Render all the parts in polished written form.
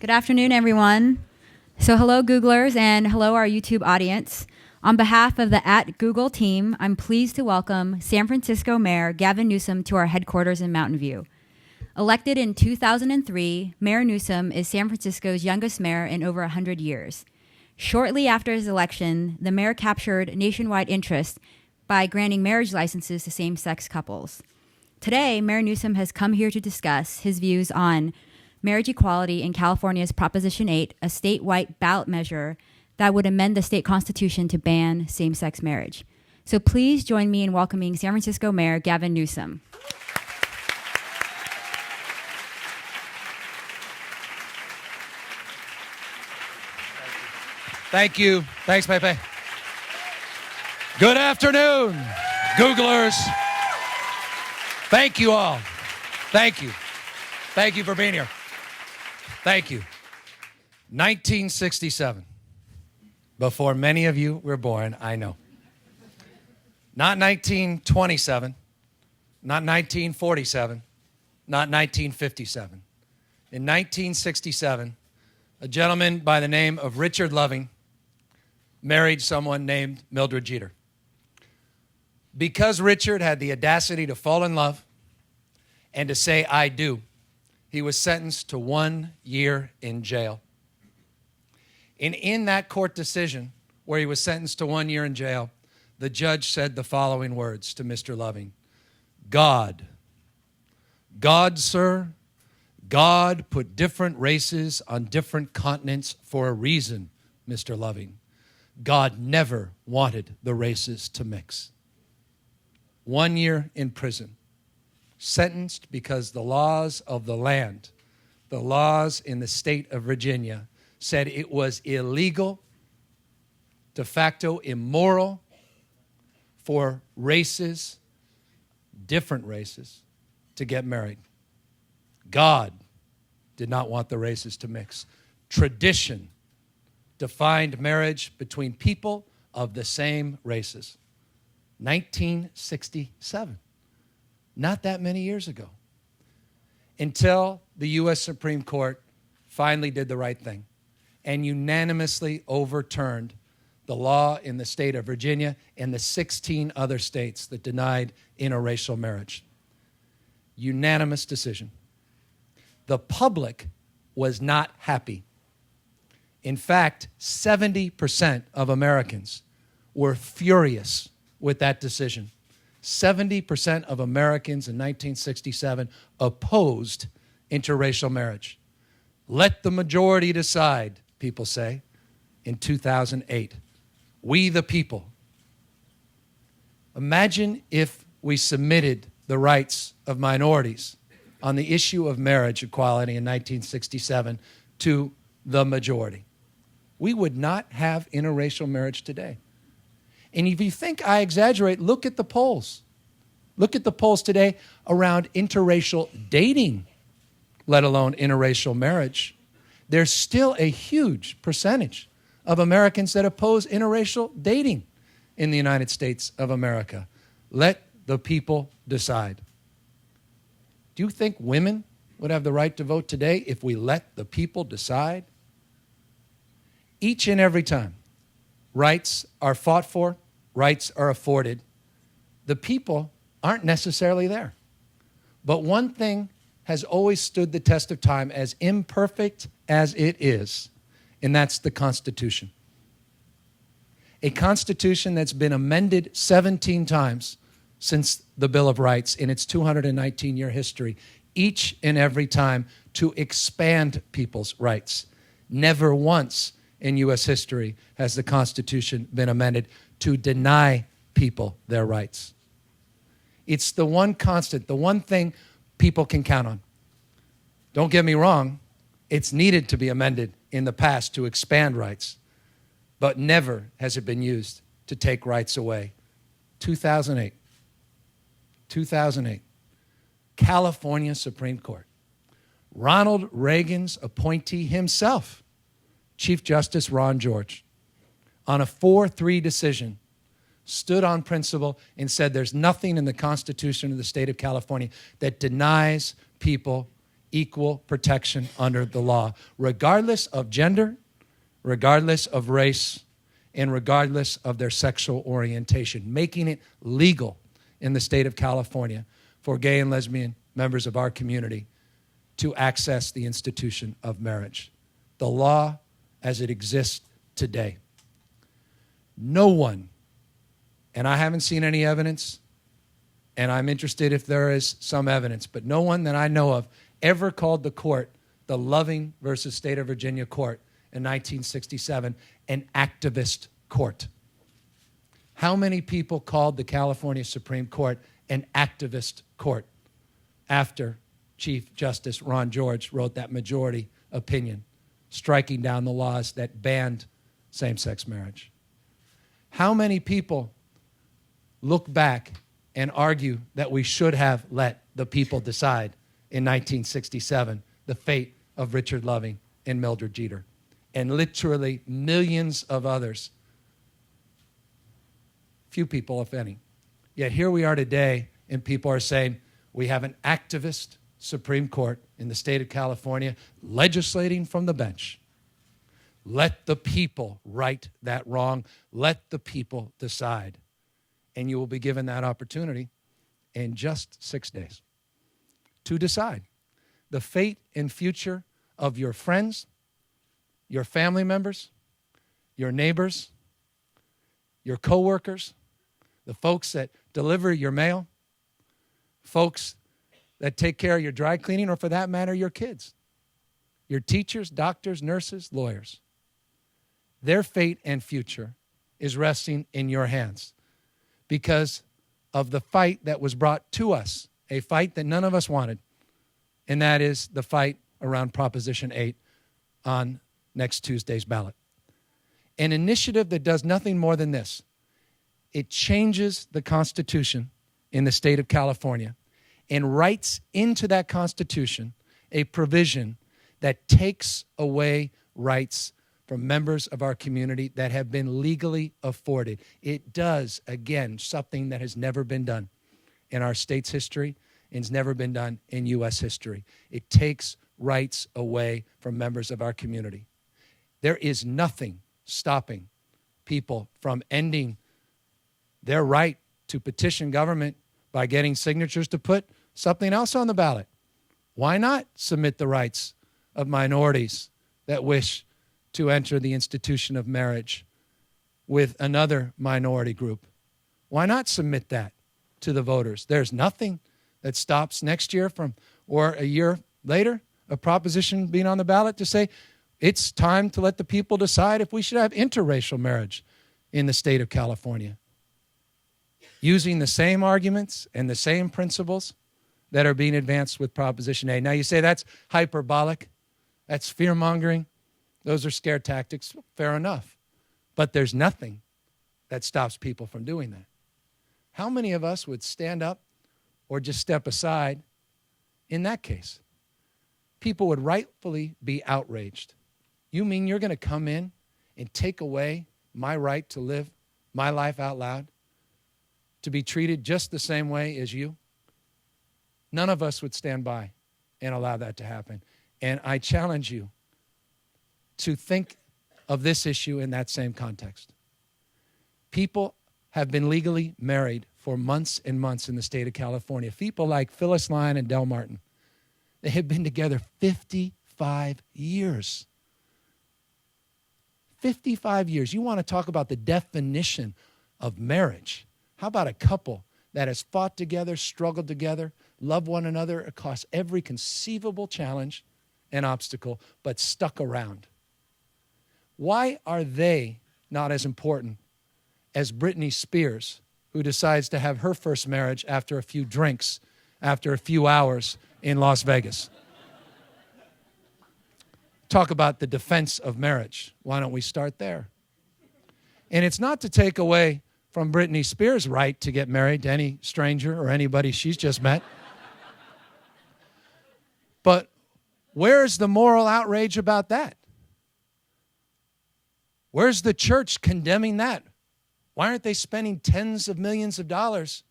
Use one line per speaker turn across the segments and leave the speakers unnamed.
Good afternoon, everyone. So hello, Googlers, and hello, our YouTube audience. On behalf of the @Google team, I'm pleased to welcome San Francisco Mayor Gavin Newsom to our headquarters in Mountain View. Elected in 2003, Mayor Newsom is San Francisco's youngest mayor in over 100 years. Shortly after his election, the mayor captured nationwide interest by granting marriage licenses to same-sex couples. Today, Mayor Newsom has come here to discuss his views on marriage equality in California's Proposition 8, a statewide ballot measure that would amend the state constitution to ban same-sex marriage. So please join me in welcoming San Francisco Mayor Gavin Newsom.
Thank you. Thanks, Pepe. Good afternoon, Googlers. Thank you all. Thank you. Thank you for being here. Thank you. 1967. Before many of you were born, I know. Not 1927, not 1947, not 1957. In 1967, a gentleman by the name of Richard Loving married someone named Mildred Jeter. Because Richard had the audacity to fall in love and to say, "I do," he was sentenced to 1 year in jail. And in that court decision, where he was sentenced to 1 year in jail, the judge said the following words to Mr. Loving: God, sir, God put different races on different continents for a reason, Mr. Loving. God never wanted the races to mix. 1 year in prison. Sentenced because the laws of the land, the laws in the state of Virginia, said it was illegal, de facto immoral, for races, different races, to get married. God did not want the races to mix. Tradition defined marriage between people of the same races. 1967. Not that many years ago. Until the U.S. Supreme Court finally did the right thing and unanimously overturned the law in the state of Virginia and the 16 other states that denied interracial marriage. Unanimous decision. The public was not happy. In fact, 70% of Americans were furious with that decision. 70% of Americans in 1967 opposed interracial marriage. Let the majority decide, people say, in 2008. We the people. Imagine if we submitted the rights of minorities on the issue of marriage equality in 1967 to the majority. We would not have interracial marriage today. And if you think I exaggerate, look at the polls. Look at the polls today around interracial dating, let alone interracial marriage. There's still a huge percentage of Americans that oppose interracial dating in the United States of America. Let the people decide. Do you think women would have the right to vote today if we let the people decide? Each and every time rights are fought for, rights are afforded, the people aren't necessarily there. But one thing has always stood the test of time, as imperfect as it is, and that's the Constitution. A Constitution that's been amended 17 times since the Bill of Rights in its 219-year history, each and every time to expand people's rights. Never once in U.S. history has the Constitution been amended to deny people their rights. It's the one constant, the one thing people can count on. Don't get me wrong, it's needed to be amended in the past to expand rights, but never has it been used to take rights away. 2008, California Supreme Court. Ronald Reagan's appointee himself, Chief Justice Ron George, on a 4-3 decision, stood on principle and said there's nothing in the Constitution of the state of California that denies people equal protection under the law, regardless of gender, regardless of race, and regardless of their sexual orientation, making it legal in the state of California for gay and lesbian members of our community to access the institution of marriage. The law as it exists today. No one, and I haven't seen any evidence, and I'm interested if there is some evidence, but no one that I know of ever called the court, the Loving versus State of Virginia court in 1967, an activist court. How many people called the California Supreme Court an activist court after Chief Justice Ron George wrote that majority opinion, striking down the laws that banned same-sex marriage? How many people look back and argue that we should have let the people decide in 1967 the fate of Richard Loving and Mildred Jeter, and literally millions of others? Few people, if any. Yet here we are today, and people are saying we have an activist Supreme Court in the state of California legislating from the bench. Let the people right that wrong. Let the people decide. And you will be given that opportunity in just 6 days to decide the fate and future of your friends, your family members, your neighbors, your coworkers, the folks that deliver your mail, folks that take care of your dry cleaning, or for that matter, your kids, your teachers, doctors, nurses, lawyers. Their fate and future is resting in your hands because of the fight that was brought to us, a fight that none of us wanted, and that is the fight around Proposition 8 on next Tuesday's ballot. An initiative that does nothing more than this. It changes the Constitution in the state of California and writes into that Constitution a provision that takes away rights from members of our community that have been legally afforded. It does, again, something that has never been done in our state's history and has never been done in U.S. history. It takes rights away from members of our community. There is nothing stopping people from ending their right to petition government by getting signatures to put something else on the ballot. Why not submit the rights of minorities that wish to enter the institution of marriage with another minority group? Why not submit that to the voters? There's nothing that stops next year or a year later, a proposition being on the ballot to say it's time to let the people decide if we should have interracial marriage in the state of California, using the same arguments and the same principles that are being advanced with Proposition 8. Now you say that's hyperbolic, that's fear-mongering, those are scare tactics. Fair enough. But there's nothing that stops people from doing that. How many of us would stand up or just step aside in that case? People would rightfully be outraged. You mean you're going to come in and take away my right to live my life out loud, to be treated just the same way as you? None of us would stand by and allow that to happen. And I challenge you to think of this issue in that same context. People have been legally married for months and months in the state of California. People like Phyllis Lyon and Del Martin, they have been together 55 years. 55 years. You want to talk about the definition of marriage. How about a couple that has fought together, struggled together, loved one another across every conceivable challenge and obstacle, but stuck around? Why are they not as important as Britney Spears, who decides to have her first marriage after a few drinks, after a few hours in Las Vegas? Talk about the defense of marriage. Why don't we start there? And it's not to take away from Britney Spears' right to get married to any stranger or anybody she's just met. But where's the moral outrage about that? Where's the church condemning that? Why aren't they spending tens of millions of dollars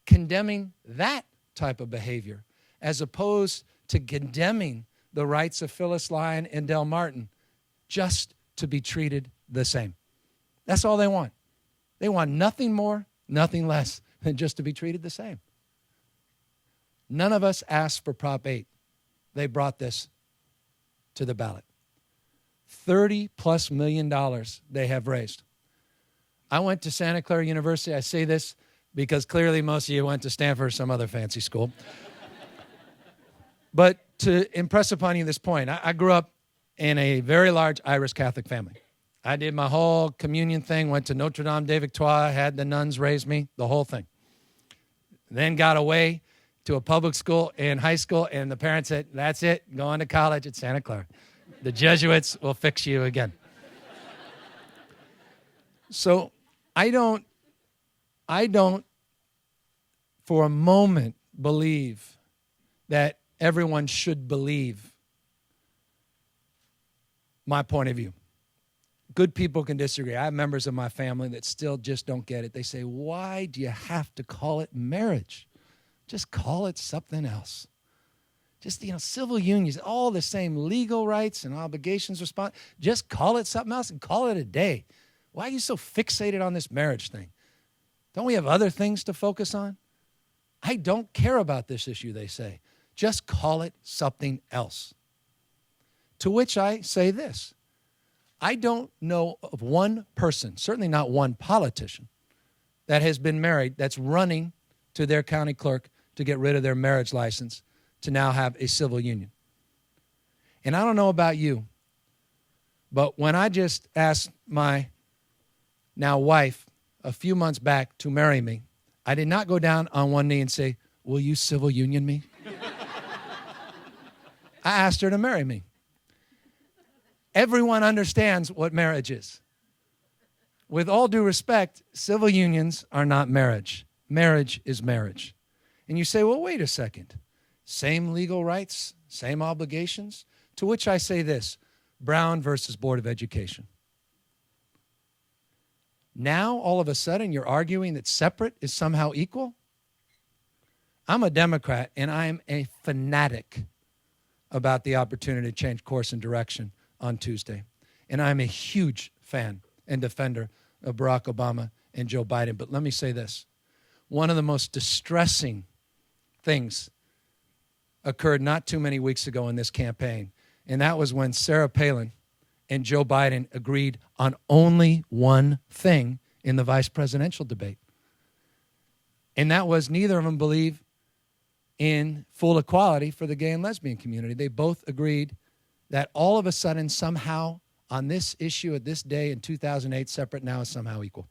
condemning that type of behavior? as opposed to condemning the rights of Phyllis Lyon and Del Martin, just to be treated the same. That's all they want. They want nothing more, nothing less than just to be treated the same. None of us asked for Prop 8. They brought this to the ballot. $30+ million they have raised. I went to Santa Clara University. I say this because clearly most of you went to Stanford or some other fancy school. But to impress upon you this point, I grew up in a very large Irish Catholic family. I did my whole communion thing, went to Notre Dame de Victoire, had the nuns raise me, the whole thing. Then got away to a public school in high school, and the parents said, that's it, go on to college at Santa Clara. The Jesuits will fix you again. So I don't for a moment believe that everyone should believe my point of view. Good people can disagree. I have members of my family that still just don't get it. They say, why do you have to call it marriage? Just call it something else. Just, civil unions, all the same legal rights and obligations, just call it something else and call it a day. Why are you so fixated on this marriage thing? Don't we have other things to focus on? I don't care about this issue, they say. Just call it something else. To which I say this. I don't know of one person, certainly not one politician, that has been married that's running to their county clerk to get rid of their marriage license to now have a civil union. And I don't know about you, but when I just asked my now wife a few months back to marry me, I did not go down on one knee and say, will you civil union me? I asked her to marry me. Everyone understands what marriage is. With all due respect, civil unions are not marriage. Marriage is marriage. And you say, well, wait a second. Same legal rights, same obligations? To which I say this, Brown versus Board of Education. Now, all of a sudden, you're arguing that separate is somehow equal? I'm a Democrat, and I'm a fanatic about the opportunity to change course and direction on Tuesday. And I'm a huge fan and defender of Barack Obama and Joe Biden. But let me say this. One of the most distressing things occurred not too many weeks ago in this campaign, and that was when Sarah Palin and Joe Biden agreed on only one thing in the vice presidential debate. And that was neither of them believe in full equality for the gay and lesbian community. They both agreed that all of a sudden, somehow, on this issue at this day in 2008, separate now is somehow equal.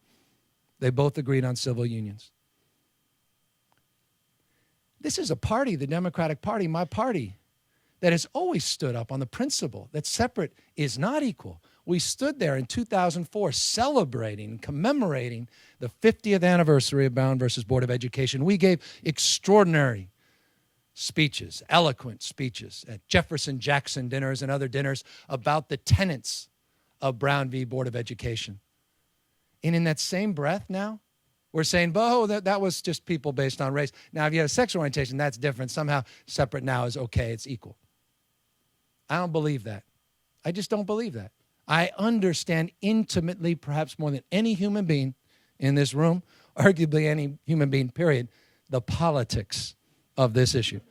They both agreed on civil unions. This is a party, the Democratic Party, my party, that has always stood up on the principle that separate is not equal. We stood there in 2004 celebrating, commemorating the 50th anniversary of Brown versus Board of Education. We gave extraordinary speeches, eloquent speeches at Jefferson Jackson dinners and other dinners about the tenets of Brown v. Board of Education. And in that same breath now, we're saying, that was just people based on race. Now, if you have a sexual orientation, that's different. Somehow separate now is okay, it's equal. I don't believe that. I just don't believe that. I understand intimately, perhaps more than any human being in this room, arguably any human being, period, the politics of this issue.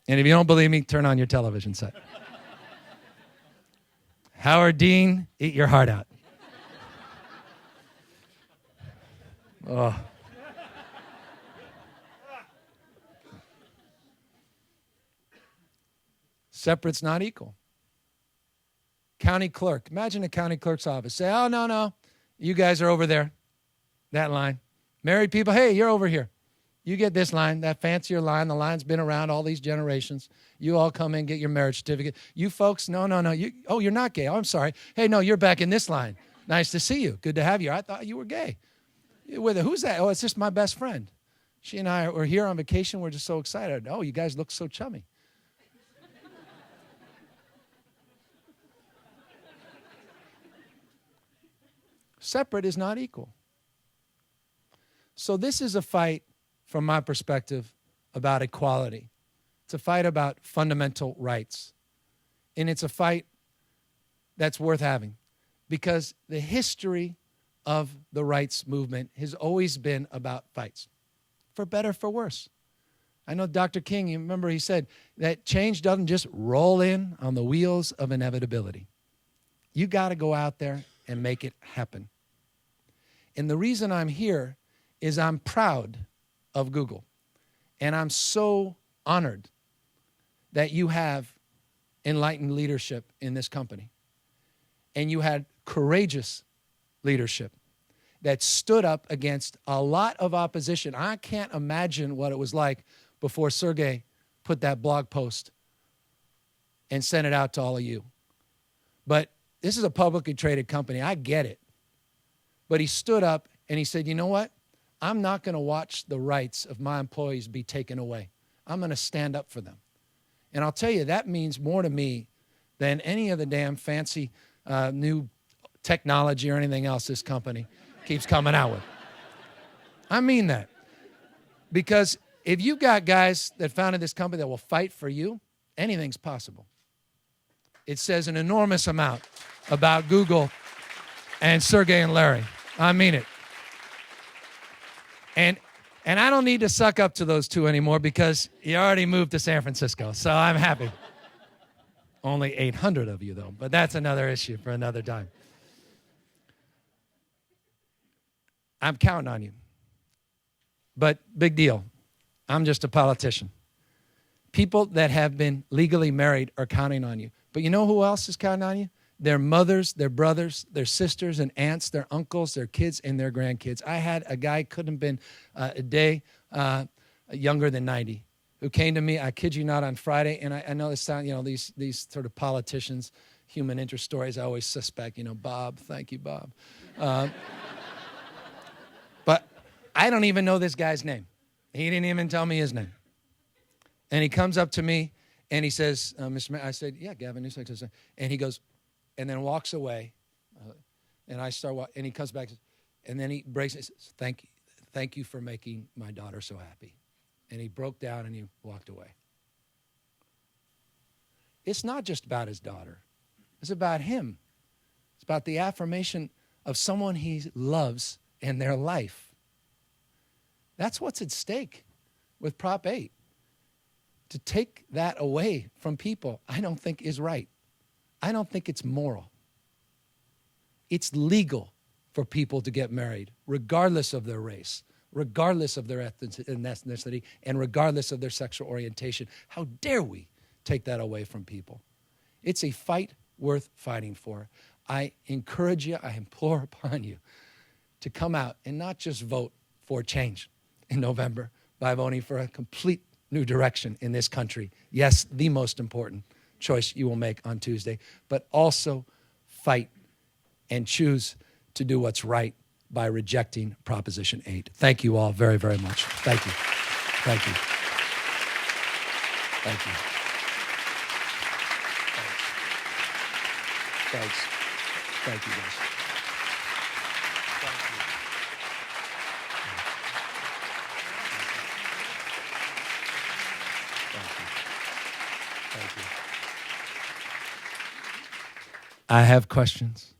And if you don't believe me, turn on your television set. Howard Dean, eat your heart out. Oh. Separate's not equal. County clerk. Imagine a county clerk's office. Say, oh, no, you guys are over there. That line. Married people, hey, you're over here. You get this line, that fancier line. The line's been around all these generations. You all come in, get your marriage certificate. You folks, no. You're not gay. Oh, I'm sorry. Hey, no, you're back in this line. Nice to see you. Good to have you. I thought you were gay. Who's that? Oh, it's just my best friend. She and I were here on vacation. We're just so excited. Oh, you guys look so chummy. Separate is not equal. So this is a fight, from my perspective, about equality. It's a fight about fundamental rights. And it's a fight that's worth having because the history of the rights movement has always been about fights, for better, for worse. I know Dr. King, you remember he said that change doesn't just roll in on the wheels of inevitability. You got to go out there and make it happen. And the reason I'm here is I'm proud of Google. And I'm so honored that you have enlightened leadership in this company. And you had courageous leadership that stood up against a lot of opposition. I can't imagine what it was like before Sergey put that blog post and sent it out to all of you. But this is a publicly traded company. I get it. But he stood up and he said, you know what? I'm not going to watch the rights of my employees be taken away. I'm going to stand up for them. And I'll tell you, that means more to me than any of the damn fancy new technology or anything else this company keeps coming out with. I mean that. Because if you've got guys that founded this company that will fight for you, anything's possible. It says an enormous amount about Google and Sergey and Larry. I mean it. And I don't need to suck up to those two anymore because you already moved to San Francisco, so I'm happy. Only 800 of you, though, but that's another issue for another time. I'm counting on you. But big deal. I'm just a politician. People that have been legally married are counting on you. But you know who else is counting on you? Their mothers, their brothers, their sisters and aunts, their uncles, their kids, and their grandkids. I had a guy, couldn't have been a day younger than 90, who came to me, I kid you not, on Friday. And I know this sound, these sort of politicians, human interest stories, I always suspect, Bob, thank you, Bob. But I don't even know this guy's name. He didn't even tell me his name. And he comes up to me and he says, Mr. Mayor, I said, yeah, Gavin Newsom. And he goes, and then walks away. And I start walking, and he comes back, and then he breaks and says, thank you for making my daughter so happy. And he broke down and he walked away. It's not just about his daughter. It's about him. It's about the affirmation of someone he loves and their life. That's what's at stake with Prop 8. To take that away from people, I don't think is right. I don't think it's moral. It's legal for people to get married, regardless of their race, regardless of their ethnicity, and regardless of their sexual orientation. How dare we take that away from people? It's a fight worth fighting for. I encourage you, I implore upon you to come out and not just vote for change in November by voting for a complete new direction in this country. Yes, the most important choice you will make on Tuesday, but also fight and choose to do what's right by rejecting Proposition 8. Thank you all very, very much. Thank you. Thank you. Thank you. Thanks. Thank you, guys. Thank you. Thank you. I have questions.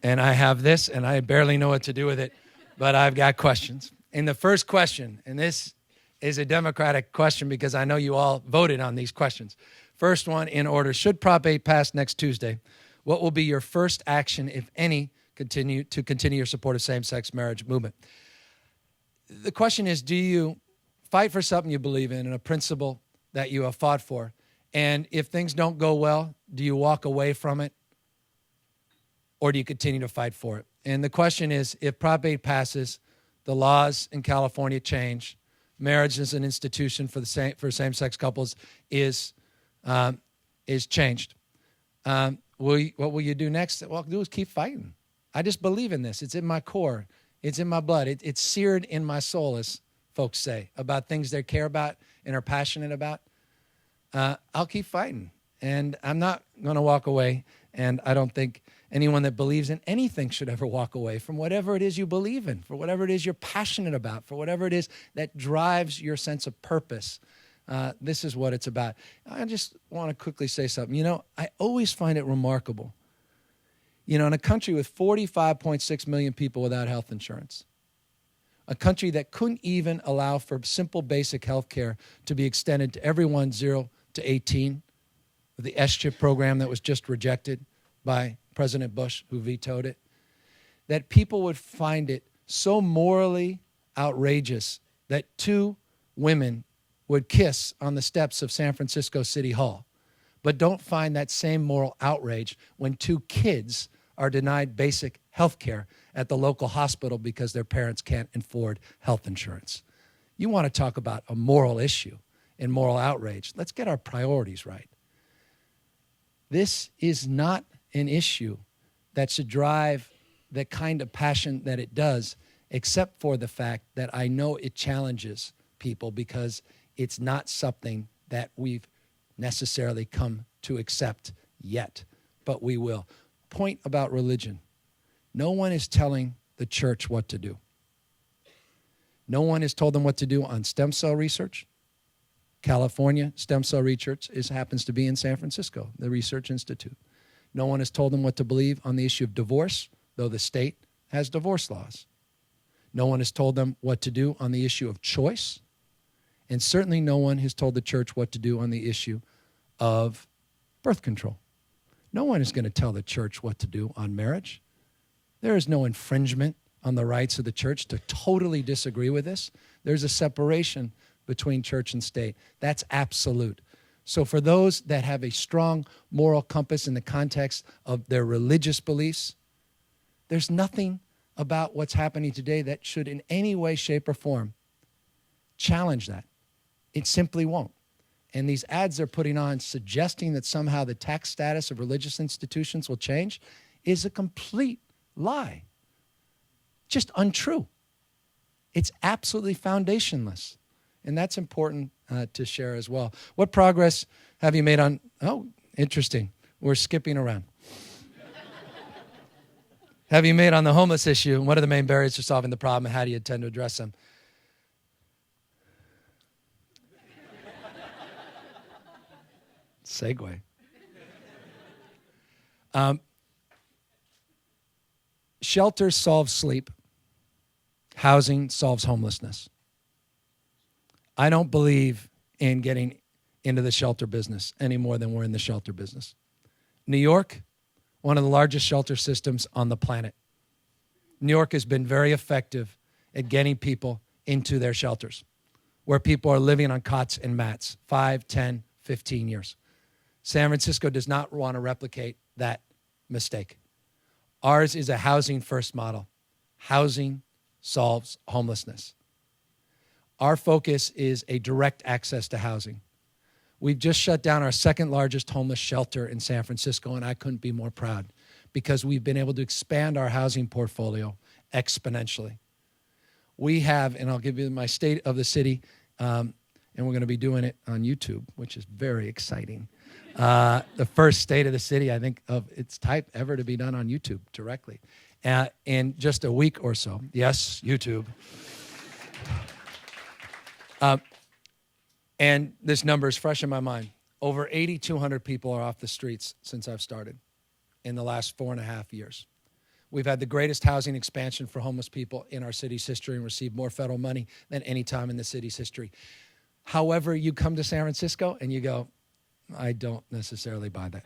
And I have this, and I barely know what to do with it, but I've got questions. And the first question, and this is a Democratic question because I know you all voted on these questions. First one in order, should Prop 8 pass next Tuesday, what will be your first action, if any, to continue your support of same-sex marriage movement? The question is, do you fight for something you believe in and a principle that you have fought for? And if things don't go well, do you walk away from it? Or do you continue to fight for it? And the question is, if Prop 8 passes, the laws in California change, marriage as an institution for same-sex couples is changed. What will you do next? What I'll do is keep fighting. I just believe in this. It's in my core. It's in my blood. It's seared in my soul, as folks say, about things they care about and are passionate about. I'll keep fighting. And I'm not going to walk away And I don't think anyone that believes in anything should ever walk away from whatever it is you believe in, for whatever it is you're passionate about, for whatever it is that drives your sense of purpose. This is what it's about. I just want to quickly say something. You know, I always find it remarkable. You know, in a country with 45.6 million people without health insurance, a country that couldn't even allow for simple basic health care to be extended to everyone 0 to 18, with the S-chip program that was just rejected by President Bush, who vetoed it, that people would find it so morally outrageous that two women would kiss on the steps of San Francisco City Hall, but don't find that same moral outrage when two kids are denied basic health care at the local hospital because their parents can't afford health insurance. You want to talk about a moral issue and moral outrage. Let's get our priorities right. This is not an issue that should drive the kind of passion that it does, except for the fact that I know it challenges people because it's not something that we've necessarily come to accept yet, but we will. Point about religion. No one is telling the church what to do. No one has told them what to do on stem cell research. California stem cell research happens to be in San Francisco, the Research Institute. No one has told them what to believe on the issue of divorce, though the state has divorce laws. No one has told them what to do on the issue of choice. And certainly no one has told the church what to do on the issue of birth control. No one is going to tell the church what to do on marriage. There is no infringement on the rights of the church to totally disagree with this. There's a separation between church and state. That's absolute. So for those that have a strong moral compass in the context of their religious beliefs, there's nothing about what's happening today that should in any way, shape, or form challenge that. It simply won't. And these ads they're putting on suggesting that somehow the tax status of religious institutions will change is a complete lie. Just untrue. It's absolutely foundationless. And that's important to share as well. What progress have you made on, oh, interesting. We're skipping around. Have you made on the homeless issue? What are the main barriers to solving the problem, and how do you intend to address them? Segue. Shelter solves sleep. Housing solves homelessness. I don't believe in getting into the shelter business any more than we're in the shelter business. New York, one of the largest shelter systems on the planet. New York has been very effective at getting people into their shelters, where people are living on cots and mats, 5, 10, 15 years. San Francisco does not want to replicate that mistake. Ours is a housing-first model. Housing solves homelessness. Our focus is a direct access to housing. We've just shut down our second largest homeless shelter in San Francisco, and I couldn't be more proud because we've been able to expand our housing portfolio exponentially. We have, and I'll give you my state of the city, and we're going to be doing it on YouTube, which is very exciting. The first state of the city, I think, of its type ever to be done on YouTube directly. In just a week or so. Yes, YouTube. And this number is fresh in my mind. Over 8,200 people are off the streets since I've started in the last 4.5 years. We've had the greatest housing expansion for homeless people in our city's history and received more federal money than any time in the city's history. However, you come to San Francisco and you go, I don't necessarily buy that.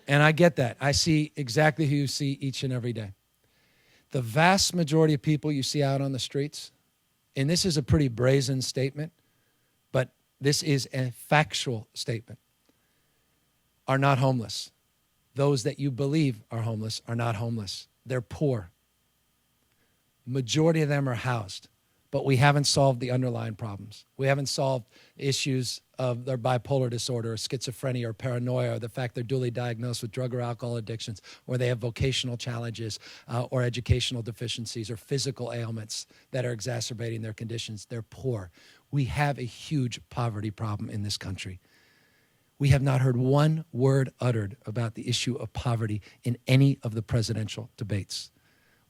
And I get that. I see exactly who you see each and every day. The vast majority of people you see out on the streets, and this is a pretty brazen statement, but this is a factual statement, are not homeless. Those that you believe are homeless are not homeless. They're poor. Majority of them are housed, but we haven't solved the underlying problems. We haven't solved issues of their bipolar disorder or schizophrenia or paranoia or the fact they're duly diagnosed with drug or alcohol addictions or they have vocational challenges or educational deficiencies or physical ailments that are exacerbating their conditions. They're poor. We have a huge poverty problem in this country. We have not heard one word uttered about the issue of poverty in any of the presidential debates.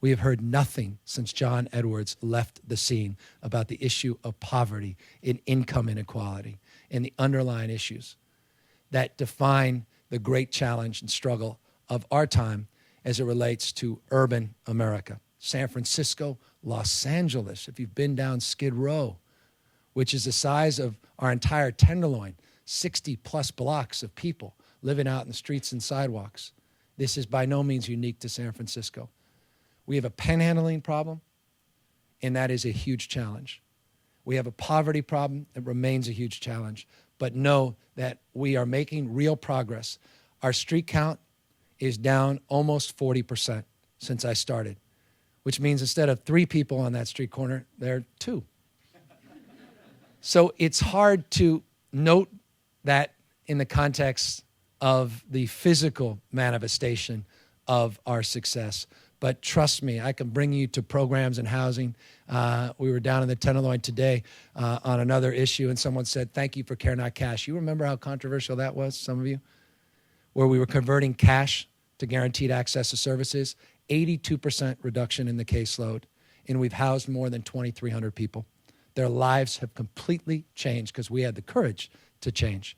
We have heard nothing since John Edwards left the scene about the issue of poverty and income inequality and the underlying issues that define the great challenge and struggle of our time as it relates to urban America. San Francisco, Los Angeles, if you've been down Skid Row, which is the size of our entire Tenderloin, 60-plus blocks of people living out in the streets and sidewalks. This is by no means unique to San Francisco. We have a panhandling problem, and that is a huge challenge. We have a poverty problem that remains a huge challenge. But know that we are making real progress. Our street count is down almost 40% since I started, which means instead of 3 people on that street corner, there are 2. So it's hard to note that in the context of the physical manifestation of our success. But trust me, I can bring you to programs in housing. We were down in the Tenderloin today on another issue, and someone said, thank you for Care Not Cash. You remember how controversial that was, some of you? Where we were converting cash to guaranteed access to services, 82% reduction in the caseload, and we've housed more than 2,300 people. Their lives have completely changed because we had the courage to change.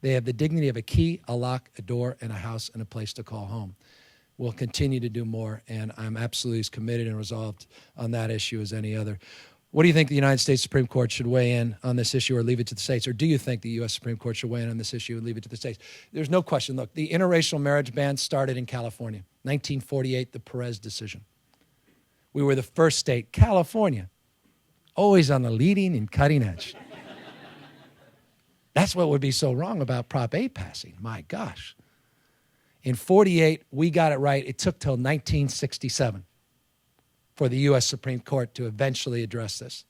They have the dignity of a key, a lock, a door, and a house, and a place to call home. We'll continue to do more, and I'm absolutely as committed and resolved on that issue as any other. What do you think the United States Supreme Court should weigh in on this issue or leave it to the states? Or do you think the U.S. Supreme Court should weigh in on this issue and leave it to the states? There's no question. Look, the interracial marriage ban started in California, 1948, the Perez decision. We were the first state, California, always on the leading and cutting edge. That's what would be so wrong about Prop 8 passing. My gosh. In 48, we got it right. It took till 1967 for the U.S. Supreme Court to eventually address this.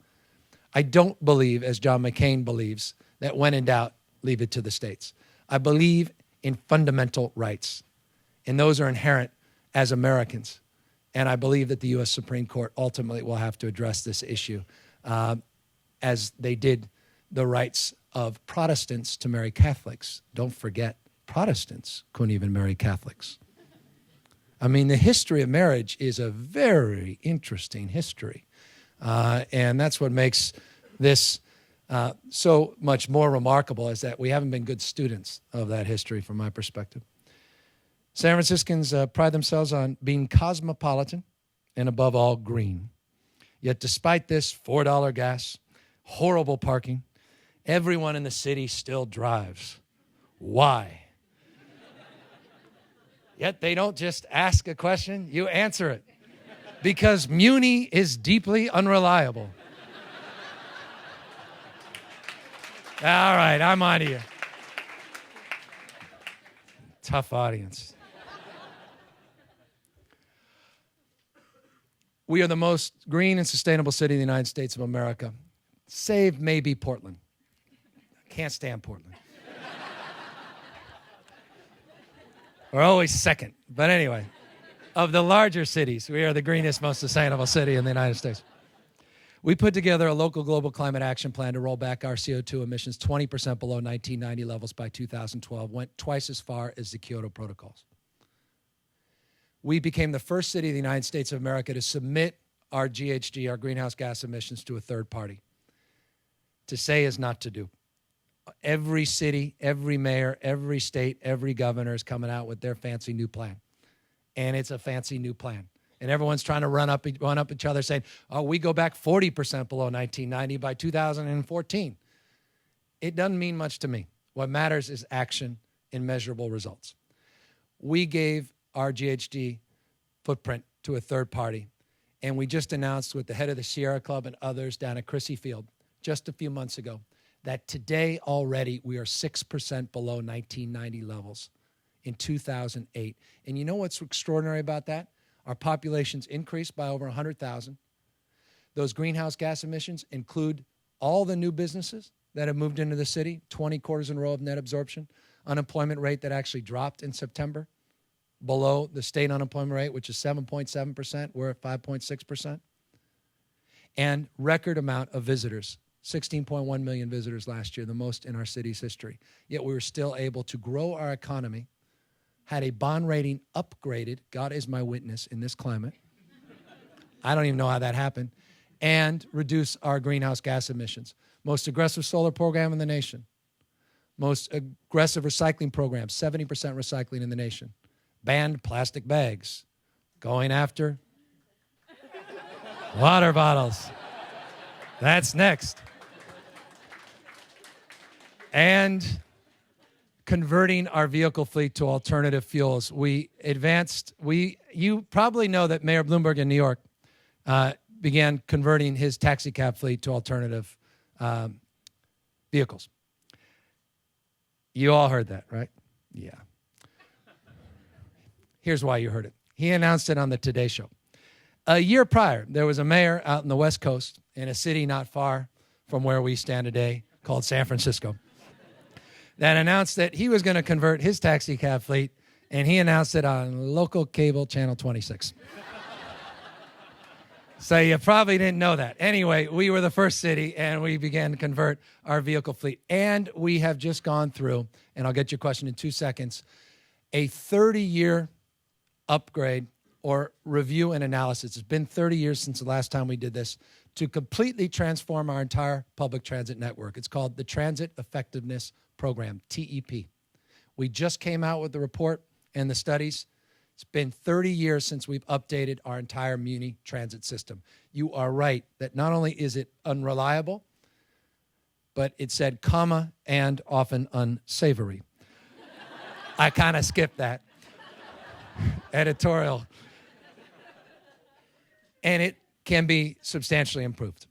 I don't believe, as John McCain believes, that when in doubt, leave it to the states. I believe in fundamental rights, and those are inherent as Americans. And I believe that the U.S. Supreme Court ultimately will have to address this issue as they did the rights of Protestants to marry Catholics. Don't forget, Protestants couldn't even marry Catholics. I mean, the history of marriage is a very interesting history. And that's what makes this so much more remarkable, is that we haven't been good students of that history from my perspective. San Franciscans pride themselves on being cosmopolitan and above all green. Yet despite this $4 gas, horrible parking, everyone in the city still drives. Why? Yet they don't just ask a question, you answer it. Because Muni is deeply unreliable. All right, I'm on to you. Tough audience. We are the most green and sustainable city in the United States of America, save maybe Portland. Can't stand Portland. We're always second. But anyway, of the larger cities, we are the greenest, most sustainable city in the United States. We put together a local global climate action plan to roll back our CO2 emissions 20% below 1990 levels by 2012, went twice as far as the Kyoto protocols. We became the first city in the United States of America to submit our GHG, our greenhouse gas emissions, to a third party. To say is not to do. Every city, every mayor, every state, every governor is coming out with their fancy new plan. And it's a fancy new plan. And everyone's trying to run up each other saying, oh, we go back 40% below 1990 by 2014. It doesn't mean much to me. What matters is action and measurable results. We gave our GHG footprint to a third party, and we just announced with the head of the Sierra Club and others down at Crissy Field just a few months ago that today already we are 6% below 1990 levels in 2008. And you know what's extraordinary about that? Our population's increased by over 100,000. Those greenhouse gas emissions include all the new businesses that have moved into the city, 20 quarters in a row of net absorption, unemployment rate that actually dropped in September, below the state unemployment rate, which is 7.7%. We're at 5.6%. And record amount of visitors 16.1 million visitors last year, the most in our city's history. Yet we were still able to grow our economy, had a bond rating upgraded, God is my witness in this climate. I don't even know how that happened, and reduce our greenhouse gas emissions. Most aggressive solar program in the nation. Most aggressive recycling program, 70% recycling in the nation. Banned plastic bags. Going after water bottles. That's next. And converting our vehicle fleet to alternative fuels. You probably know that Mayor Bloomberg in New York began converting his taxi cab fleet to alternative vehicles. You all heard that, right? Yeah. Here's why you heard it. He announced it on the Today Show. A year prior, there was a mayor out in the West Coast in a city not far from where we stand today called San Francisco that announced that he was going to convert his taxi cab fleet, and he announced it on local cable channel 26. So you probably didn't know that. Anyway, we were the first city, and we began to convert our vehicle fleet. And we have just gone through, and I'll get your question in 2 seconds, a 30-year upgrade or review and analysis. It's been 30 years since the last time we did this to completely transform our entire public transit network. It's called the Transit Effectiveness Program, TEP. We just came out with the report and the studies. It's been 30 years since we've updated our entire muni transit system. You are right that not only is it unreliable, but it said comma and often unsavory. I kind of skipped that editorial. And it can be substantially improved.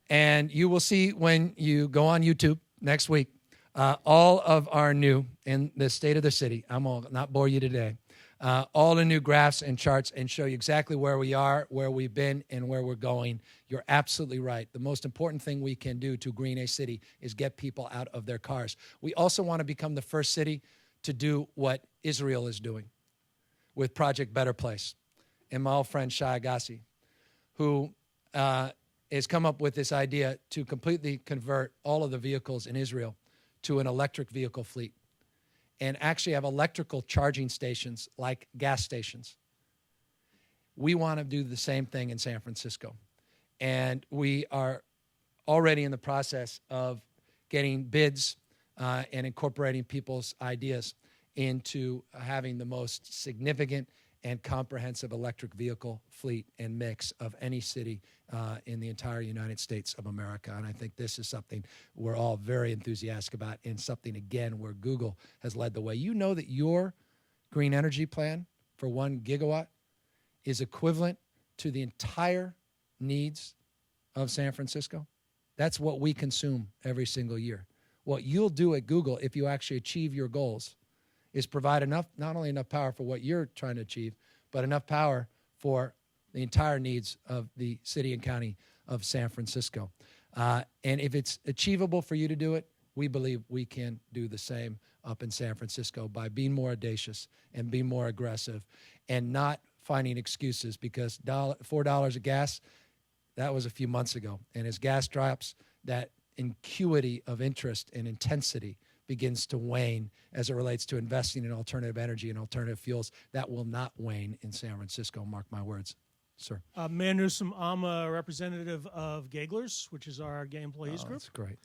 And you will see when you go on YouTube next week, all of our new, in the state of the city, I will not bore you today, all the new graphs and charts and show you exactly where we are, where we've been, and where we're going. You're absolutely right. The most important thing we can do to green a city is get people out of their cars. We also want to become the first city to do what Israel is doing with Project Better Place. And my old friend Shai Agassi, who has come up with this idea to completely convert all of the vehicles in Israel to an electric vehicle fleet and actually have electrical charging stations like gas stations. We want to do the same thing in San Francisco. And we are already in the process of getting bids and incorporating people's ideas into having the most significant and comprehensive electric vehicle fleet and mix of any city in the entire United States of America. And I think this is something we're all very enthusiastic about, and something, again, where Google has led the way. You know that your green energy plan for 1 gigawatt is equivalent to the entire needs of San Francisco? That's what we consume every single year. What you'll do at Google, if you actually achieve your goals, is provide enough, not only enough power for what you're trying to achieve, but enough power for the entire needs of the city and county of San Francisco. And if it's achievable for you to do it, we believe we can do the same up in San Francisco by being more audacious and being more aggressive and not finding excuses, because $4 of gas, that was a few months ago. And as gas drops, that acuity of interest and intensity begins to wane as it relates to investing in alternative energy and alternative fuels. That will not wane in San Francisco, mark my words. Sir.
Mayor Newsom, I'm a representative of Gagglers, which is our gay employees group.
That's great.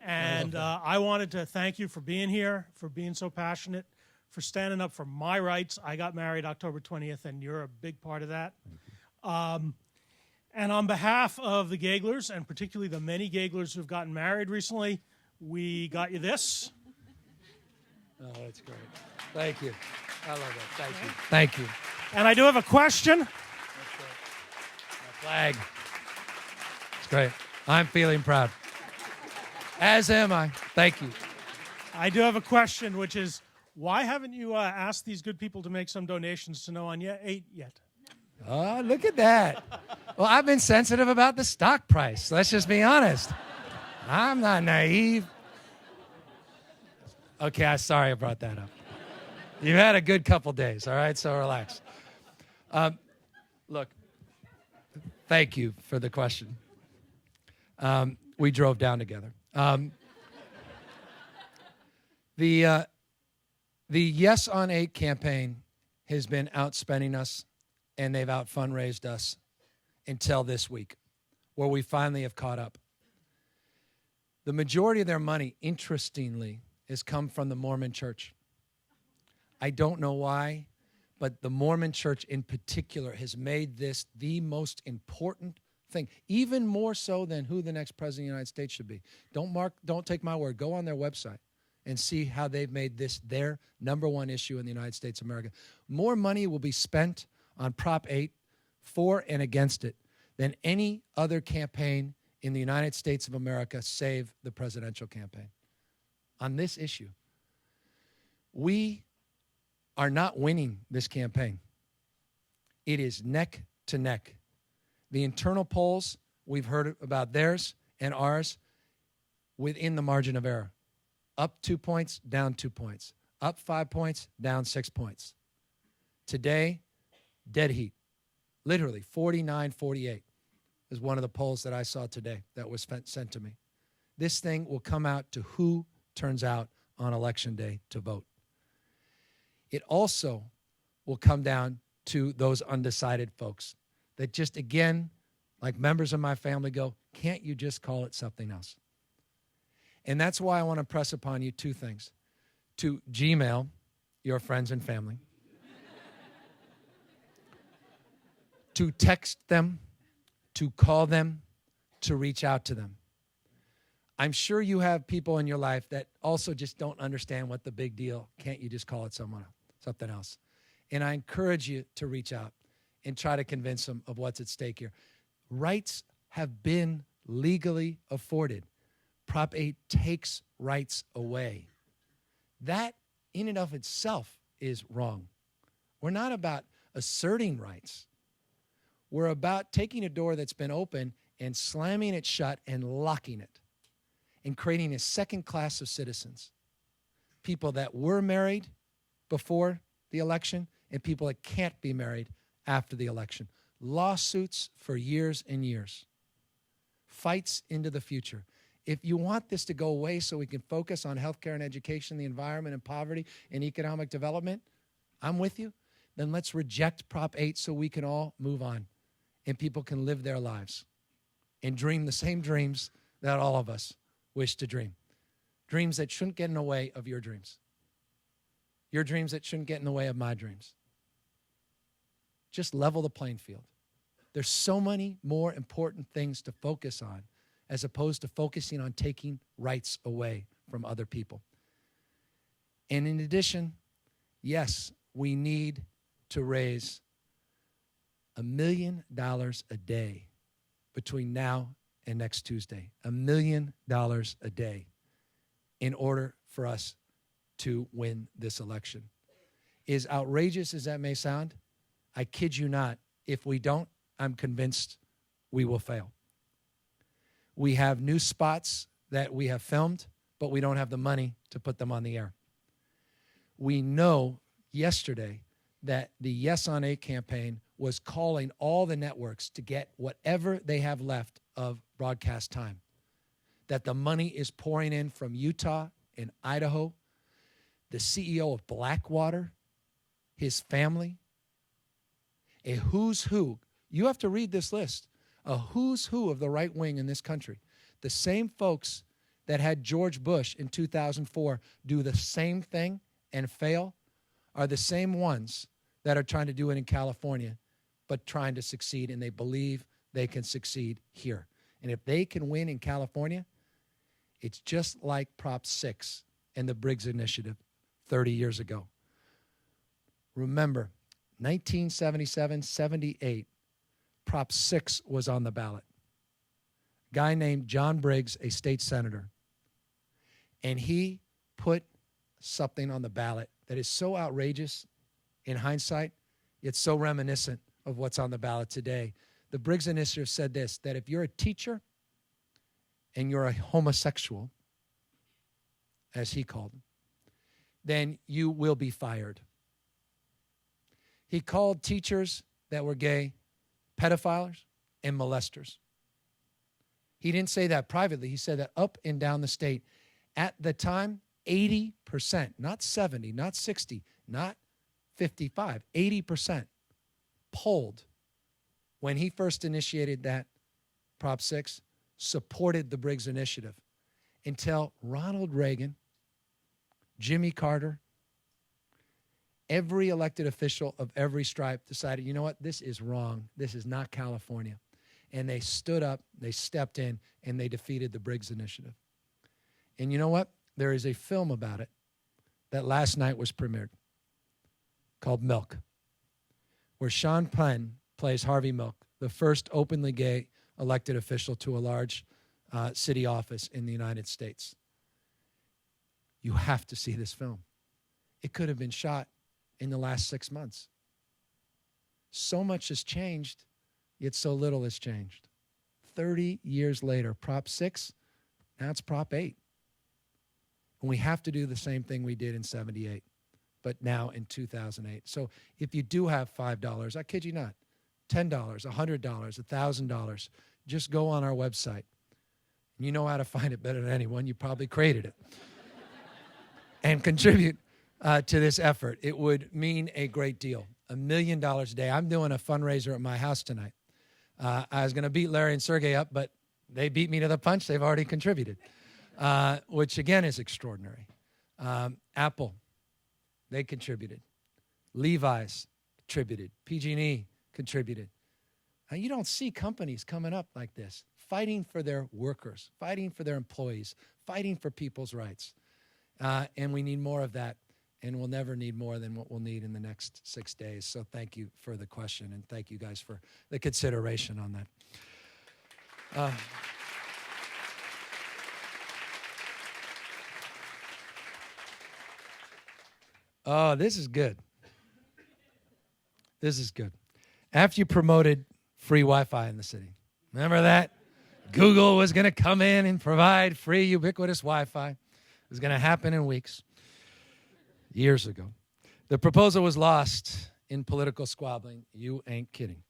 And I wanted to thank you for being here, for being so passionate, for standing up for my rights. I got married October 20th, and you're a big part of that. And on behalf of the Gagglers, and particularly the many Gagglers who've gotten married recently, we got you this.
Oh, that's great. Thank you. I love that. Thank you. Thank you.
And I do have a question.
That's great. My flag. It's great. I'm feeling proud. As am I. Thank you.
I do have a question, which is, why haven't you asked these good people to make some donations to No One Eight yet?
Oh, look at that. Well, I've been sensitive about the stock price. Let's just be honest. I'm not naive. Okay, I'm sorry I brought that up. You've had a good couple days, all right? So relax. Look, thank you for the question. We drove down together. The Yes on 8 campaign has been outspending us, and they've out-fundraised us until this week, where we finally have caught up. The majority of their money, interestingly, has come from the Mormon Church. I don't know why, but the Mormon Church in particular has made this the most important thing, even more so than who the next president of the United States should be. Don't take my word. Go on their website and see how they've made this their number one issue in the United States of America. More money will be spent on Prop 8 for and against it than any other campaign in the United States of America, save the presidential campaign. On this issue, we are not winning this campaign. It is neck to neck. The internal polls, we've heard about theirs and ours, within the margin of error. Up 2 points, down 2 points. Up 5 points, down 6 points. Today, dead heat. Literally 49-48 is one of the polls that I saw today that was sent to me. This thing will come out to who turns out on Election Day to vote. It also will come down to those undecided folks that just, again, like members of my family go, can't you just call it something else? And that's why I want to press upon you two things. To Gmail your friends and family. To text them, to call them, to reach out to them. I'm sure you have people in your life that also just don't understand what the big deal. Can't you just call it something else? And I encourage you to reach out and try to convince them of what's at stake here. Rights have been legally afforded. Prop 8 takes rights away. That in and of itself is wrong. We're not about asserting rights. We're about taking a door that's been open and slamming it shut and locking it and creating a second class of citizens. People that were married before the election and people that can't be married after the election. Lawsuits for years and years. Fights into the future. If you want this to go away so we can focus on healthcare and education, the environment and poverty and economic development, I'm with you. Then let's reject Prop 8 so we can all move on and people can live their lives and dream the same dreams that all of us wish to dream. Dreams that shouldn't get in the way of your dreams. Your dreams that shouldn't get in the way of my dreams. Just level the playing field. There's so many more important things to focus on as opposed to focusing on taking rights away from other people. And in addition, yes, we need to raise $1 million a day between now and next Tuesday. $1 million a day in order for us to win this election. As outrageous as that may sound, I kid you not, if we don't, I'm convinced we will fail. We have new spots that we have filmed, but we don't have the money to put them on the air. We know yesterday that the Yes on 8 campaign was calling all the networks to get whatever they have left of broadcast time, that the money is pouring in from Utah and Idaho, the CEO of Blackwater, his family, a who's who. You have to read this list. A who's who of the right wing in this country. The same folks that had George Bush in 2004 do the same thing and fail are the same ones that are trying to do it in California, but trying to succeed, and they believe they can succeed here. And if they can win in California, it's just like Prop 6 and the Briggs Initiative 30 years ago. Remember, 1977, 78, Prop 6 was on the ballot. A guy named John Briggs, a state senator, and he put something on the ballot that is so outrageous in hindsight, yet so reminiscent of what's on the ballot today. The Briggs Initiative said this, that if you're a teacher and you're a homosexual, as he called them, then you will be fired. He called teachers that were gay pedophiles and molesters. He didn't say that privately. He said that up and down the state. At the time, 80%, not 70, not 60, not 55, 80% polled when he first initiated that Prop 6, supported the Briggs Initiative until Ronald Reagan, Jimmy Carter, every elected official of every stripe decided, you know what, this is wrong. This is not California. And they stood up, they stepped in, and they defeated the Briggs Initiative. And you know what? There is a film about it that last night was premiered called Milk, where Sean Penn plays Harvey Milk, the first openly gay elected official to a large city office in the United States. You have to see this film. It could have been shot in the last 6 months. So much has changed, yet so little has changed. 30 years later, Prop 6, now it's Prop 8. And we have to do the same thing we did in 78, but now in 2008. So if you do have $5, I kid you not, $10, $100, $1,000, just go on our website. You know how to find it better than anyone. You probably created it. And contribute to this effort. It would mean a great deal. $1 million a day. I'm doing a fundraiser at my house tonight. I was going to beat Larry and Sergey up, but they beat me to the punch. They've already contributed, which, again, is extraordinary. Apple, they contributed. Levi's contributed. PG&E contributed. You don't see companies coming up like this, fighting for their workers, fighting for their employees, fighting for people's rights. And we need more of that, and we'll never need more than what we'll need in the next 6 days. So thank you for the question, and thank you guys for the consideration on that. Oh, this is good. This is good. After you promoted free Wi-Fi in the city, remember that? Google was going to come in and provide free ubiquitous Wi-Fi. It was going to happen in weeks, years ago. The proposal was lost in political squabbling. You ain't kidding.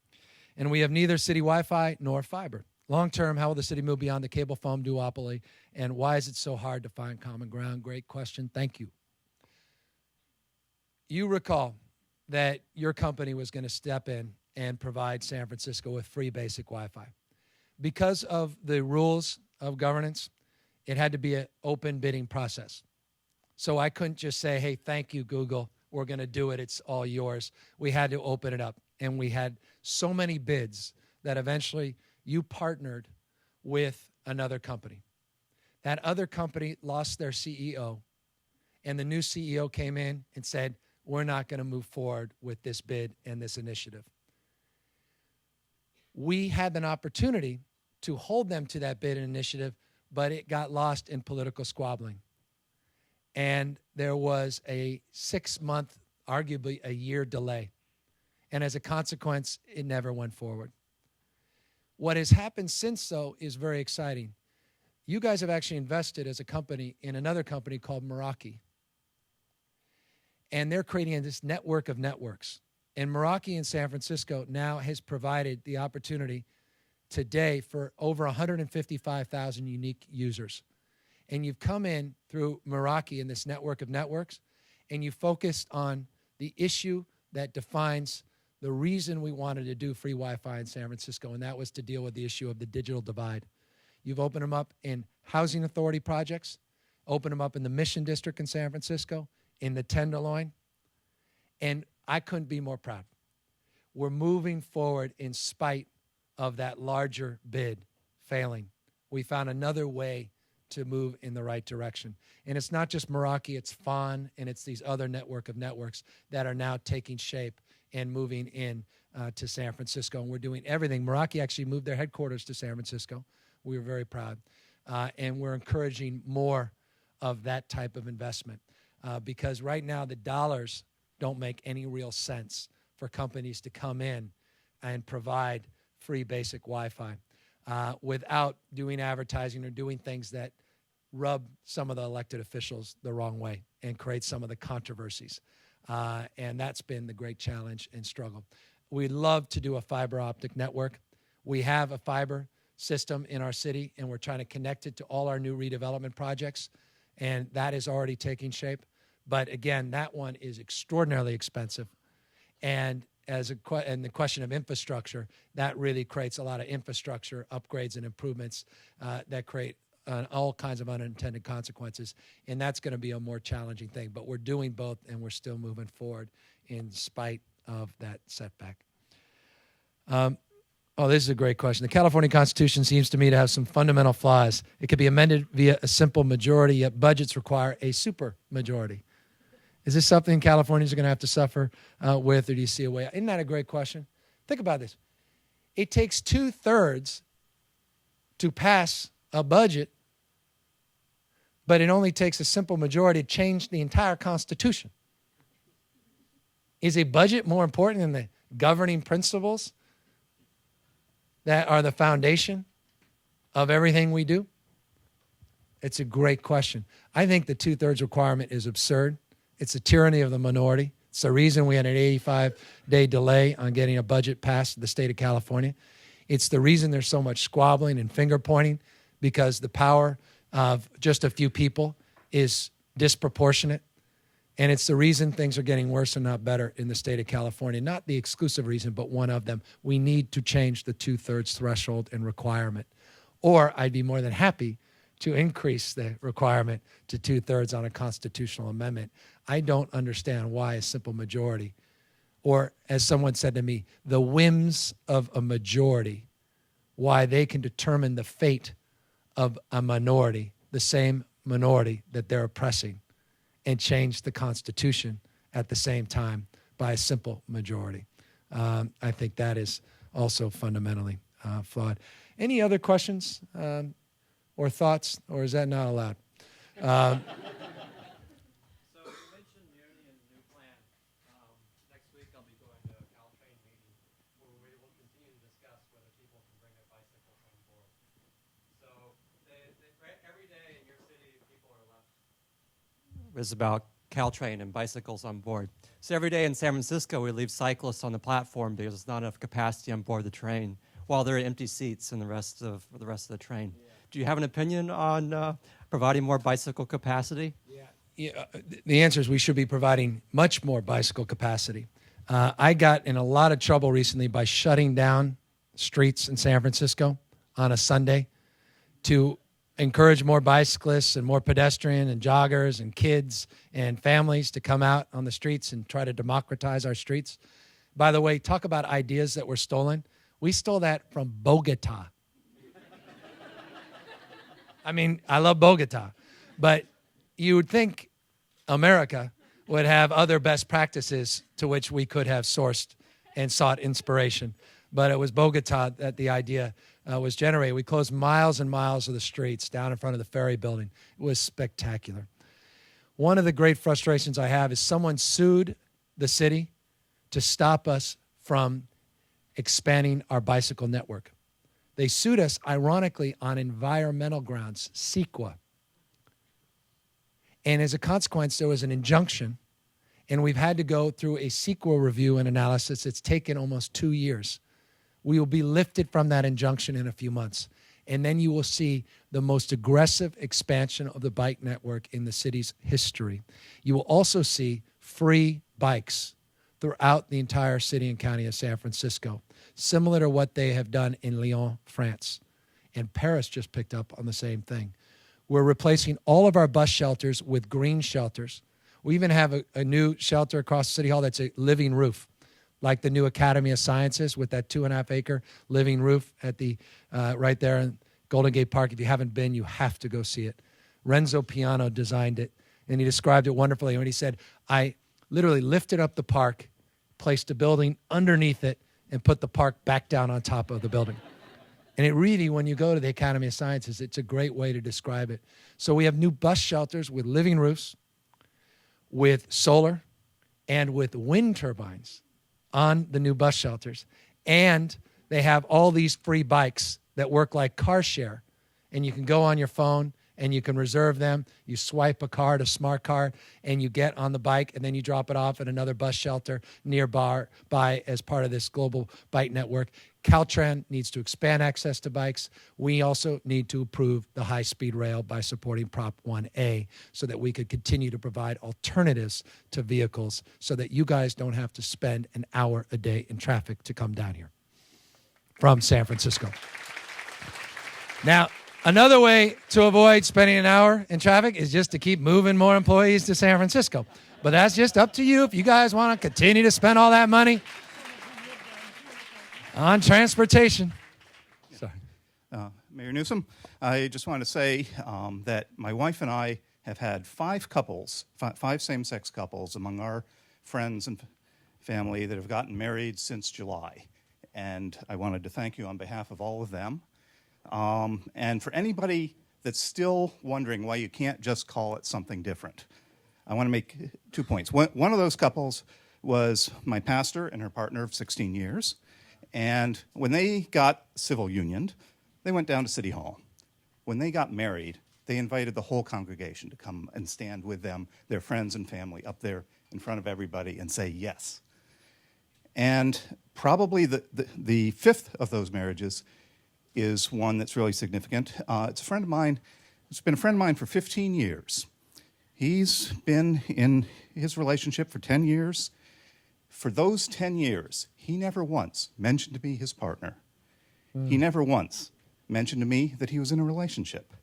And we have neither city Wi-Fi nor fiber. Long-term, how will the city move beyond the cable phone duopoly? And why is it so hard to find common ground? Great question. Thank you. You recall that your company was going to step in and provide San Francisco with free basic Wi-Fi. Because of the rules of governance, it had to be an open bidding process. So I couldn't just say, hey, thank you, Google. We're going to do it. It's all yours. We had to open it up. And we had so many bids that eventually you partnered with another company. That other company lost their CEO, and the new CEO came in and said, we're not going to move forward with this bid and this initiative. We had an opportunity to hold them to that bid and initiative, but it got lost in political squabbling. And there was a 6-month, arguably a year delay. And as a consequence, it never went forward. What has happened since, though, is very exciting. You guys have actually invested as a company in another company called Meraki. And they're creating this network of networks. And Meraki in San Francisco now has provided the opportunity today for over 155,000 unique users. And you've come in through Meraki in this network of networks, and you focused on the issue that defines the reason we wanted to do free Wi-Fi in San Francisco, and that was to deal with the issue of the digital divide. You've opened them up in housing authority projects, opened them up in the Mission District in San Francisco, in the Tenderloin, and I couldn't be more proud. We're moving forward in spite of that larger bid failing. We found another way to move in the right direction. And it's not just Meraki, it's FON, and it's these other network of networks that are now taking shape and moving in to San Francisco. And we're doing everything. Meraki actually moved their headquarters to San Francisco. We were very proud. And we're encouraging more of that type of investment because right now the dollars don't make any real sense for companies to come in and provide free basic Wi-Fi without doing advertising or doing things that rub some of the elected officials the wrong way and create some of the controversies. And that's been the great challenge and struggle. We'd love to do a fiber optic network. We have a fiber system in our city, and we're trying to connect it to all our new redevelopment projects, and that is already taking shape. But again, that one is extraordinarily expensive. And and the question of infrastructure, that really creates a lot of infrastructure upgrades and improvements that create all kinds of unintended consequences. And that's going to be a more challenging thing. But we're doing both, and we're still moving forward in spite of that setback. This is a great question. The California Constitution seems to me to have some fundamental flaws. It could be amended via a simple majority, yet budgets require a super majority. Is this something Californians are going to have to suffer with, or do you see a way out? Isn't that a great question? Think about this. It takes 2/3 to pass a budget, but it only takes a simple majority to change the entire Constitution. Is a budget more important than the governing principles that are the foundation of everything we do? It's a great question. I think the 2/3 requirement is absurd. It's a tyranny of the minority. It's the reason we had an 85-day delay on getting a budget passed in the state of California. It's the reason there's so much squabbling and finger-pointing, because the power of just a few people is disproportionate. And it's the reason things are getting worse and not better in the state of California. Not the exclusive reason, but one of them. We need to change the 2/3 threshold and requirement. Or I'd be more than happy to increase the requirement to 2/3 on a constitutional amendment. I don't understand why a simple majority, or as someone said to me, the whims of a majority, why they can determine the fate of a minority, the same minority that they're oppressing, and change the Constitution at the same time by a simple majority. I think that is also fundamentally flawed. Any other questions or thoughts, or is that not allowed?
So you mentioned nearly a new plan. Next week I'll be going to a Caltrain meeting where we will continue to discuss whether people can bring their bicycles on board. So every day in your city, people are left. It's about Caltrain and bicycles on board. So every day in San Francisco, we leave cyclists on the platform because there's not enough capacity on board the train, while there are empty seats in the rest of the train. Yeah. Do you have an opinion on providing more bicycle capacity?
Yeah. The answer is we should be providing much more bicycle capacity. I got in a lot of trouble recently by shutting down streets in San Francisco on a Sunday to encourage more bicyclists and more pedestrian and joggers and kids and families to come out on the streets and try to democratize our streets. By the way, talk about ideas that were stolen. We stole that from Bogota. I mean, I love Bogota, but you would think America would have other best practices to which we could have sourced and sought inspiration. But it was Bogota that the idea was generated. We closed miles and miles of the streets down in front of the Ferry building. It was spectacular. One of the great frustrations I have is someone sued the city to stop us from expanding our bicycle network. They sued us, ironically, on environmental grounds, Sequa. And as a consequence, there was an injunction, and we've had to go through a Sequal review and analysis. It's taken almost 2 years. We will be lifted from that injunction in a few months. And then you will see the most aggressive expansion of the bike network in the city's history. You will also see free bikes throughout the entire city and county of San Francisco, similar to what they have done in Lyon, France. And Paris just picked up on the same thing. We're replacing all of our bus shelters with green shelters. We even have a new shelter across City Hall that's a living roof, like the new Academy of Sciences with that 2.5-acre living roof at the right there in Golden Gate Park. If you haven't been, you have to go see it. Renzo Piano designed it, and he described it wonderfully when he said, I literally lifted up the park, placed a building underneath it, and put the park back down on top of the building. And it really, when you go to the Academy of Sciences, it's a great way to describe it. So we have new bus shelters with living roofs, with solar, and with wind turbines on the new bus shelters. And they have all these free bikes that work like car share. And you can go on your phone and you can reserve them. You swipe a card, a smart card, and you get on the bike, and then you drop it off at another bus shelter nearby as part of this global Byte network. Caltrain needs to expand access to bikes. We also need to improve the high-speed rail by supporting Prop 1A so that we could continue to provide alternatives to vehicles so that you guys don't have to spend an hour a day in traffic to come down here from San Francisco. Now, another way to avoid spending an hour in traffic is just to keep moving more employees to San Francisco. But that's just up to you if you guys want to continue to spend all that money on transportation. Sorry.
Mayor Newsom, I just want to say that my wife and I have had five same-sex couples among our friends and family that have gotten married since July. And I wanted to thank you on behalf of all of them. And for anybody that's still wondering why you can't just call it something different, I want to make 2 points. One of those couples was my pastor and her partner of 16 years. And when they got civil unioned, they went down to City Hall. When they got married, they invited the whole congregation to come and stand with them, their friends and family, up there in front of everybody and say yes. And probably the fifth of those marriages is one that's really significant. It's a friend of mine. It's been a friend of mine for 15 years. He's been in his relationship for 10 years. For those 10 years, he never once mentioned to me his partner. He never once mentioned to me that he was in a relationship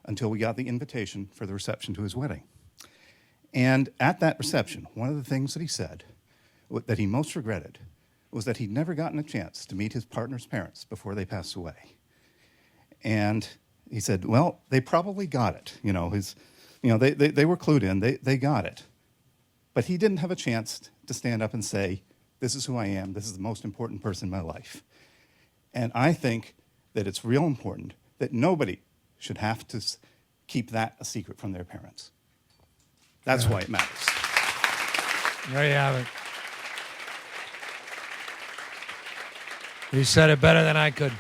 until we got the invitation for the reception to his wedding. And at that reception, one of the things that he said that he most regretted was that he'd never gotten a chance to meet his partner's parents before they passed away. And he said, well, they probably got it. They were clued in, they got it. But he didn't have a chance to stand up and say, this is who I am, this is the most important person in my life. And I think that it's real important that nobody should have to keep that a secret from their parents. That's why it matters.
There you have it. You said it better than I could.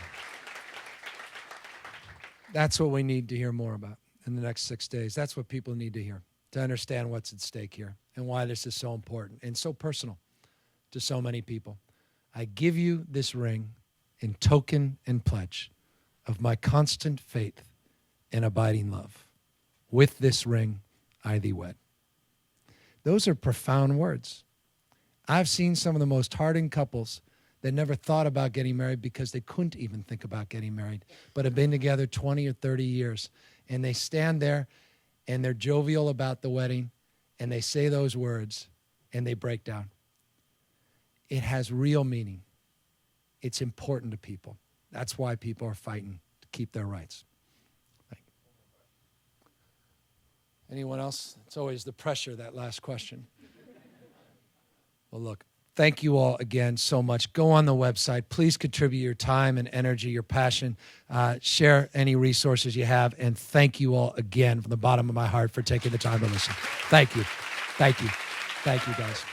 That's what we need to hear more about in the next 6 days. That's what people need to hear, to understand what's at stake here and why this is so important and so personal to so many people. I give you this ring in token and pledge of my constant faith and abiding love. With this ring, I thee wed. Those are profound words. I've seen some of the most hardened couples that never thought about getting married because they couldn't even think about getting married, but have been together 20 or 30 years. And they stand there and they're jovial about the wedding and they say those words and they break down. It has real meaning. It's important to people. That's why people are fighting to keep their rights. Anyone else? It's always the pressure, that last question. Well, look, thank you all again so much. Go on the website. Please contribute your time and energy, your passion. Share any resources you have. And thank you all again from the bottom of my heart for taking the time to listen. Thank you. Thank you. Thank you, guys.